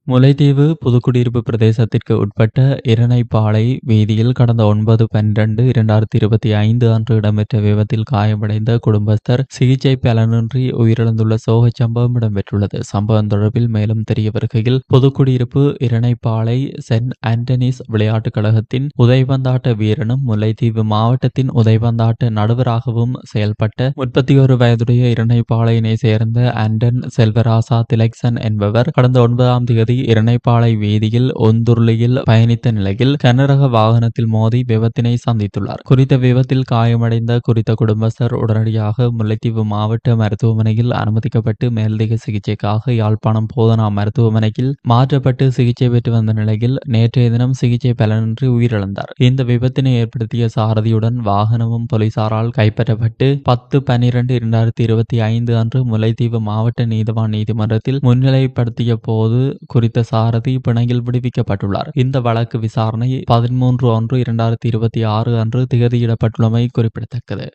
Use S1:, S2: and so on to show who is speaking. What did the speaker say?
S1: முல்லைத்தீவு புதுக்குடியிருப்பு பிரதேசத்திற்கு உட்பட்ட இரணைப்பாளை வீதியில் கடந்த 9/12/2025 அன்று இடம்பெற்ற விபத்தில் காயமடைந்த குடும்பஸ்தர் சிகிச்சை பலனின்றி உயிரிழந்துள்ள சோகச் சம்பவம் இடம்பெற்றுள்ளது. சம்பவம் தொடர்பில் மேலும் தெரிய வருகையில், புதுக்குடியிருப்பு இரணைப்பாளை சென்ட் ஆண்டனிஸ் விளையாட்டுக் கழகத்தின் உதைபந்தாட்ட வீரனும் முல்லைத்தீவு மாவட்டத்தின் உதைபந்தாட்ட நடுவராகவும் செயல்பட்ட 31 வயதுடைய இரணைப்பாளையினை சேர்ந்த ஆண்டன் செல்வராசா திலக்சன் என்பவர் கடந்த 9ஆம் தேதி இரணைப்பாளை வீதியில் ஒந்துருளியில் பயணித்த நிலையில் கனரக வாகனத்தில் மோதி விபத்தினை சந்தித்துள்ளார். குறித்த விபத்தில் காயமடைந்த குறித்த குடும்பஸ்தர் உடனடியாக முல்லைத்தீவு மாவட்ட மருத்துவமனையில் அனுமதிக்கப்பட்டு மேலதிக சிகிச்சைக்காக யாழ்ப்பாணம் போதனா மருத்துவமனையில் மாற்றப்பட்டு சிகிச்சை பெற்று வந்த நிலையில் நேற்றைய தினம் சிகிச்சை பலனின்றி உயிரிழந்தார். இந்த விபத்தினை ஏற்படுத்திய சாரதியுடன் வாகனமும் போலீசாரால் கைப்பற்றப்பட்டு 10/12/2025 அன்று முல்லைத்தீவு மாவட்ட நீதவான் நீதிமன்றத்தில் முன்னிலைப்படுத்திய போது குறித்த சாரதி பிணையில் விடுவிக்கப்பட்டுள்ளார். இந்த வழக்கு விசாரணை 13/1/2026 அன்று திகதியிடப்பட்டுள்ளமை குறிப்பிடத்தக்கது.